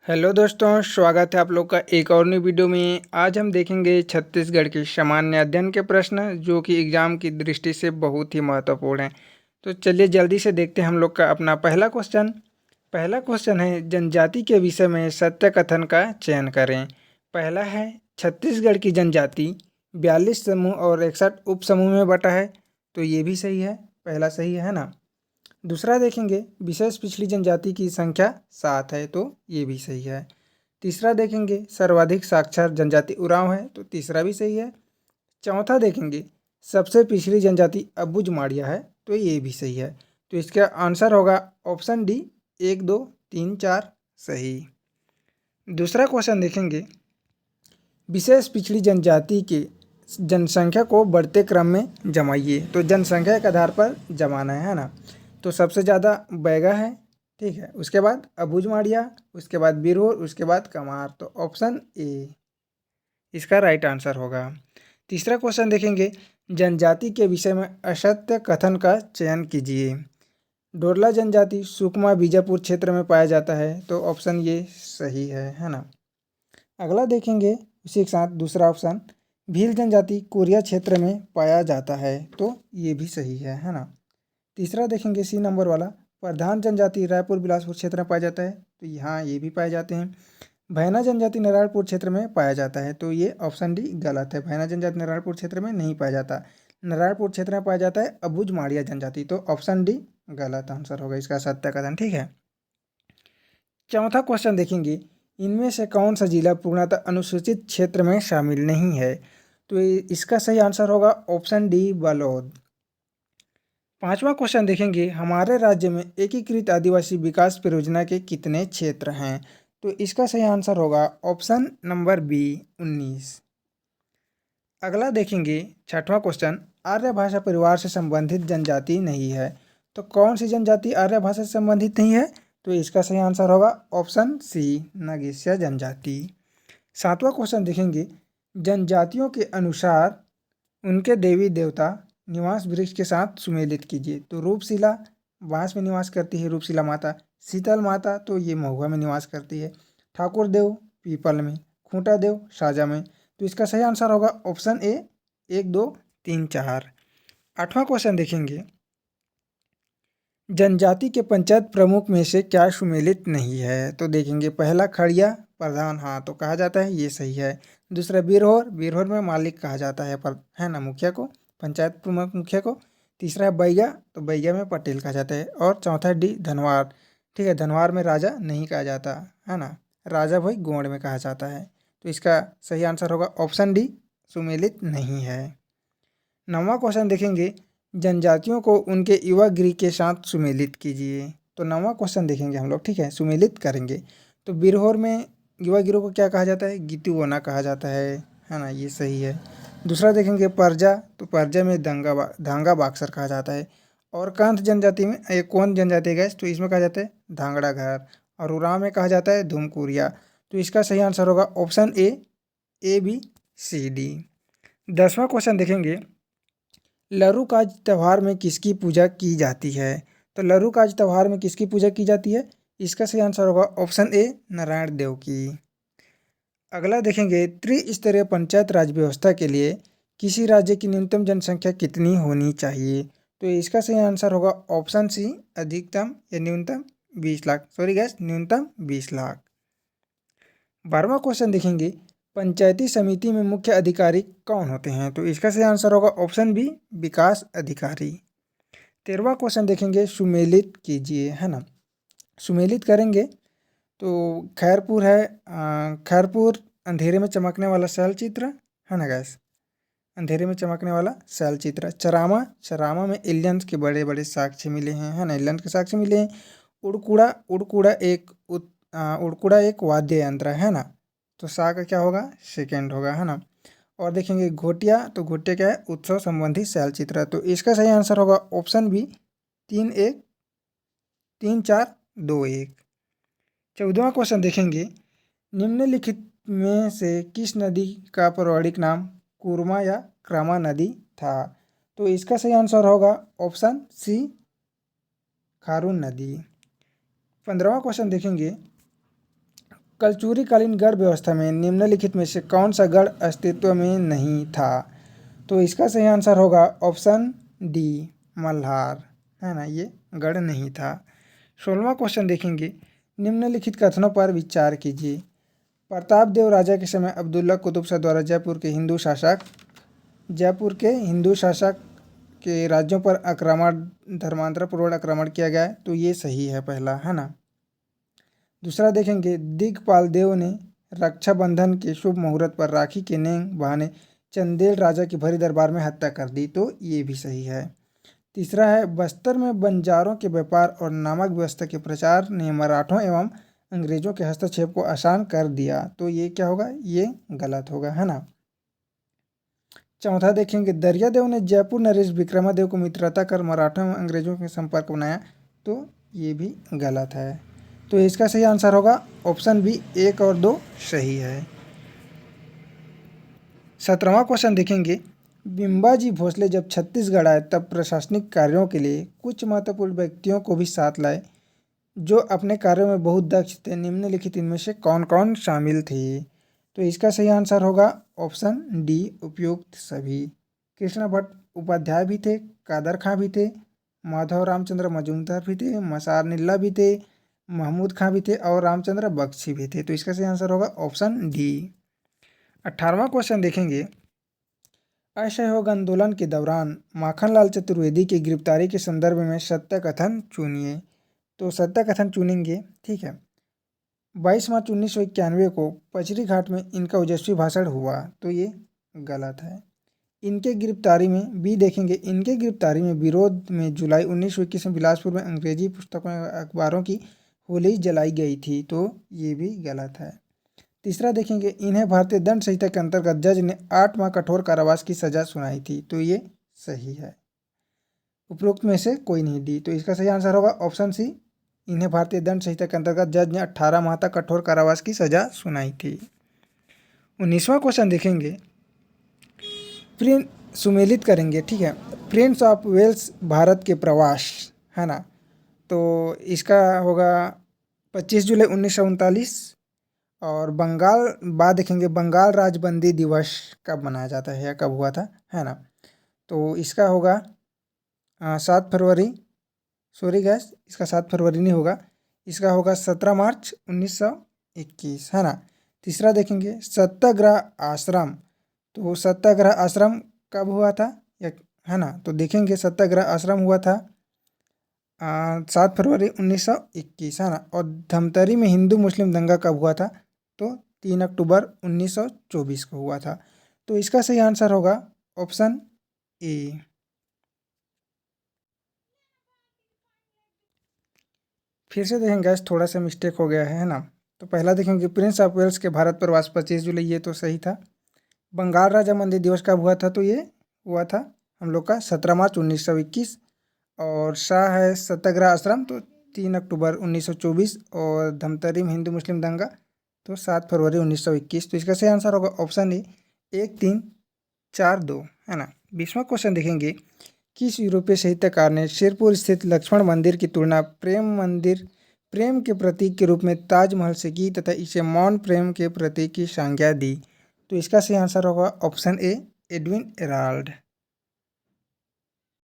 Hello दोस्तों, स्वागत है आप लोग का एक और नई वीडियो में। आज हम देखेंगे छत्तीसगढ़ के सामान्य अध्ययन के प्रश्न जो कि एग्जाम की दृष्टि से बहुत ही महत्वपूर्ण हैं। तो चलिए जल्दी से देखते हैं हम लोग का अपना पहला क्वेश्चन है, जनजाति के विषय में सत्य कथन का चयन करें। पहला है, छत्तीसगढ़ की जनजाति 42 समूह और 61 उप समूह में बटा है। तो ये भी सही है, पहला सही है ना। दूसरा देखेंगे, विशेष पिछड़ी जनजाति की संख्या 7 है। तो ये भी सही है। तीसरा देखेंगे, सर्वाधिक साक्षर जनजाति उरांव है। तो तीसरा भी सही है। चौथा देखेंगे, सबसे पिछड़ी जनजाति अबुझ माड़िया है। तो ये भी सही है। तो इसका आंसर होगा ऑप्शन डी, 1, 2, 3, 4 सही। दूसरा क्वेश्चन देखेंगे, विशेष पिछड़ी जनजाति के जनसंख्या को बढ़ते क्रम में जमाइए। तो जनसंख्या के आधार पर जमाना है ना। तो सबसे ज़्यादा बैगा है, ठीक है। उसके बाद अबुझ माड़िया, उसके बाद बिरहोर, उसके बाद कमार। तो ऑप्शन ए इसका राइट आंसर होगा। तीसरा क्वेश्चन देखेंगे, जनजाति के विषय में असत्य कथन का चयन कीजिए। डोरला जनजाति सुकमा बीजापुर क्षेत्र में पाया जाता है। तो ऑप्शन ये सही है ना। अगला देखेंगे उसी के साथ दूसरा ऑप्शन, भील जनजाति कोरिया क्षेत्र में पाया जाता है। तो ये भी सही है ना। तीसरा देखेंगे सी नंबर वाला, प्रधान जनजाति रायपुर बिलासपुर क्षेत्र में पाया जाता है। तो यहाँ ये भी पाए जाते हैं। भैना जनजाति नारायणपुर क्षेत्र में पाया जाता है। तो ये ऑप्शन डी गलत है। भैना जनजाति नारायणपुर क्षेत्र में नहीं पाया जाता। नारायणपुर क्षेत्र में पाया जाता है अबुझ माड़िया जनजाति। तो ऑप्शन डी गलत आंसर होगा इसका सत्य कथन, ठीक है। चौथा क्वेश्चन देखेंगे, इनमें से कौन सा जिला पूर्णतः अनुसूचित क्षेत्र में शामिल नहीं है। तो इसका सही आंसर होगा ऑप्शन डी बलौद। पांचवा क्वेश्चन देखेंगे, हमारे राज्य में एकीकृत आदिवासी विकास परियोजना के कितने क्षेत्र हैं। तो इसका सही आंसर होगा ऑप्शन नंबर बी, 19। अगला देखेंगे छठवां क्वेश्चन, आर्य भाषा परिवार से संबंधित जनजाति नहीं है। तो कौन सी जनजाति आर्य भाषा से संबंधित नहीं है। तो इसका सही आंसर होगा ऑप्शन सी, नगेशिया जनजाति। सातवां क्वेश्चन देखेंगे, जनजातियों के अनुसार उनके देवी देवता निवास वृक्ष के साथ सुमेलित कीजिए। तो रूपशिला बांस में निवास करती है रूपशिला माता। शीतल माता तो ये महुआ में निवास करती है। ठाकुर देव पीपल में। खूंटा देव साजा में। तो इसका सही आंसर होगा ऑप्शन ए, 1, 2, 3, 4। आठवां क्वेश्चन देखेंगे, जनजाति के पंचायत प्रमुख में से क्या सुमेलित नहीं है। तो देखेंगे पहला खड़िया प्रधान, हाँ तो कहा जाता है, ये सही है। दूसरा बिरहोर, बिरहोर में मालिक कहा जाता है, पर है ना, मुखिया को, पंचायत प्रमुख मुखिया को। तीसरा है बैया, तो बैया में पटेल कहा जाता है। और चौथा डी धनवार, ठीक है, धनवार में राजा नहीं कहा जाता है ना, राजा भाई गोंड में कहा जाता है। तो इसका सही आंसर होगा ऑप्शन डी, सुमेलित नहीं है। नौवां क्वेश्चन देखेंगे, जनजातियों को उनके युवा गृह के साथ सुमेलित कीजिए। तो नौवां क्वेश्चन देखेंगे हम लोग, ठीक है, सुमेलित करेंगे। तो बिरहोर में युवा गिरोह को क्या कहा जाता है, गीतुवना कहा जाता है ना, ये सही है। दूसरा देखेंगे परजा, तो परजा में धांगा बाक्सर कहा जाता है। और कांत जनजाति में कौन जनजाति गैस, तो इसमें कहा जाता है धांगड़ा घर। और उरांव में कहा जाता है धूमकुरिया। तो इसका सही आंसर होगा option A, B, C, D. 10वां क्वेश्चन देखेंगे, लरू काज त्यौहार में किसकी पूजा की जाती है। तो लरू काज त्यौहार में किसकी पूजा की जाती है। इसका सही आंसर होगा ऑप्शन ए, नारायण देव की। अगला देखेंगे, त्रिस्तरीय पंचायत राज व्यवस्था के लिए किसी राज्य की न्यूनतम जनसंख्या कितनी होनी चाहिए। तो इसका सही आंसर होगा ऑप्शन सी, अधिकतम या न्यूनतम 20 लाख, सॉरी गैस, न्यूनतम 20 लाख। 12वां क्वेश्चन देखेंगे, पंचायती समिति में मुख्य अधिकारी कौन होते हैं। तो इसका सही आंसर होगा ऑप्शन बी, विकास अधिकारी। 13वां क्वेश्चन देखेंगे, सुमेलित कीजिए, है ना। सुमेलित करेंगे तो खैरपुर है, खैरपुर अंधेरे में चमकने वाला शैल चित्र, है ना गैस, अंधेरे में चमकने वाला शैल चित्र। चरामा, चरामा में एलियंस के बड़े बड़े साक्ष्य मिले हैं, है ना, एलियंस के साक्ष्य मिले हैं। उड़कुड़ा, उड़कुड़ा एक वाद्य यंत्र है ना। तो सा का क्या होगा, सेकेंड होगा, है ना। और देखेंगे घोटिया, तो घोटिया क्या है, उत्सव संबंधी शैल चित्र। तो इसका सही आंसर होगा ऑप्शन बी, 3, 1, 3, 4, 2, 1। 14वां क्वेश्चन देखेंगे, निम्नलिखित में से किस नदी का पौराणिक नाम कूर्मा या क्रामा नदी था। तो इसका सही आंसर होगा ऑप्शन सी, खारून नदी। 15वां क्वेश्चन देखेंगे, कलचुरीकालीन गढ़ व्यवस्था में निम्नलिखित में से कौन सा गढ़ अस्तित्व में नहीं था? तो इसका सही आंसर होगा ऑप्शन डी, मल्हार, है ना, ये गढ़ नहीं था। 16वां क्वेश्चन देखेंगे, निम्नलिखित कथनों पर विचार कीजिए। प्रताप देव राजा के समय अब्दुल्ला कुतुब शाह द्वारा जयपुर के हिंदू शासक के राज्यों पर धर्मांतरपूर्ण आक्रमण किया गया, तो ये सही है पहला, है ना। दूसरा देखेंगे, दिगपाल देव ने रक्षाबंधन के शुभ मुहूर्त पर राखी के नेंग बहाने चंदेल राजा की भरी दरबार में हत्या कर दी, तो ये भी सही है। तीसरा है, बस्तर में बंजारों के व्यापार और नामक व्यवस्था के प्रचार ने मराठों एवं अंग्रेजों के हस्तक्षेप को आसान कर दिया, तो ये क्या होगा? ये गलत होगा, है ना। चौथा देखेंगे, दरियादेव ने जयपुर नरेश विक्रमादेव को मित्रता कर मराठों एवं अंग्रेजों के संपर्क बनाया, तो ये भी गलत है। तो इसका सही आंसर होगा ऑप्शन बी, 1 और 2 सही है। 17वां क्वेश्चन देखेंगे, बिम्बाजी भोसले जब छत्तीसगढ़ आए तब प्रशासनिक कार्यों के लिए कुछ महत्वपूर्ण व्यक्तियों को भी साथ लाए जो अपने कार्यों में बहुत दक्ष थे। निम्नलिखित इनमें से कौन कौन शामिल थे? तो इसका सही आंसर होगा ऑप्शन डी, उपयुक्त सभी। कृष्ण भट्ट उपाध्याय भी थे, कादर खां भी थे, माधव रामचंद्र मजूमदार भी थे, मसार निल्ला भी थे, महमूद खां भी थे और रामचंद्र बख्शी भी थे, तो इसका सही आंसर होगा ऑप्शन डी। 18वां क्वेश्चन देखेंगे, असहयोग आंदोलन के दौरान माखनलाल चतुर्वेदी की गिरफ्तारी के संदर्भ में सत्य कथन चुनिए। तो सत्य कथन चुनेंगे, ठीक है। 22 मार्च 1991 को पचरी घाट में इनका ओजस्वी भाषण हुआ, तो ये गलत है। इनके गिरफ्तारी में भी देखेंगे, इनके गिरफ्तारी में विरोध में जुलाई 1921 में बिलासपुर में अंग्रेजी पुस्तकों अखबारों की होली जलाई गई थी, तो ये भी गलत है। तीसरा देखेंगे, इन्हें भारतीय दंड संहिता के अंतर्गत जज ने 8 माह कठोर कारावास की सजा सुनाई थी, तो ये सही है। उपरोक्त में से कोई नहीं, डी। तो इसका सही आंसर होगा ऑप्शन सी, इन्हें भारतीय दंड संहिता के अंतर्गत जज ने 18 माह तक कठोर कारावास की सजा सुनाई थी। 19वां क्वेश्चन देखेंगे, सुमेलित करेंगे, ठीक है। प्रिंस ऑफ वेल्स भारत के प्रवास, है ना, तो इसका होगा 25 जुलाई 1939। और बंगाल बाद देखेंगे, बंगाल राजबंदी दिवस कब मनाया जाता है या कब हुआ था, है ना, तो इसका होगा 7 फरवरी, सॉरी गैस, इसका 7 फरवरी नहीं होगा, इसका होगा 17 मार्च 1921, है ना। तीसरा देखेंगे, सत्याग्रह आश्रम, तो सत्याग्रह आश्रम कब हुआ था, है ना, तो देखेंगे सत्याग्रह आश्रम हुआ था 7 फरवरी 1921, है ना। और धमतरी में हिंदू मुस्लिम दंगा कब हुआ था, तो 3 अक्टूबर 1924 को हुआ था, तो इसका सही आंसर होगा ऑप्शन ए। फिर से देखेंगे, थोड़ा सा मिस्टेक हो गया है ना। तो पहला देखेंगे, प्रिंस ऑफ वेल्स के भारत प्रवास 25 जुलाई, ये तो सही था। बंगाल राजामंदी दिवस कब हुआ था, तो ये हुआ था हम लोग का 17 मार्च 1921। और शाह है सत्याग्रह आश्रम, तो 3 अक्टूबर 1924। और धमतरी में हिंदू मुस्लिम दंगा, तो 7 फरवरी 1921। तो इसका सही आंसर होगा ऑप्शन ए, 1, 3, 4, 2, है ना। 20वां क्वेश्चन देखेंगे, किस यूरोपीय साहित्यकार ने शिरपुर स्थित लक्ष्मण मंदिर की तुलना प्रेम के प्रतीक के रूप में ताजमहल से की तथा इसे मौन प्रेम के प्रतीक की संज्ञा दी? तो इसका सही आंसर होगा ऑप्शन ए, एडविन एराल्ड।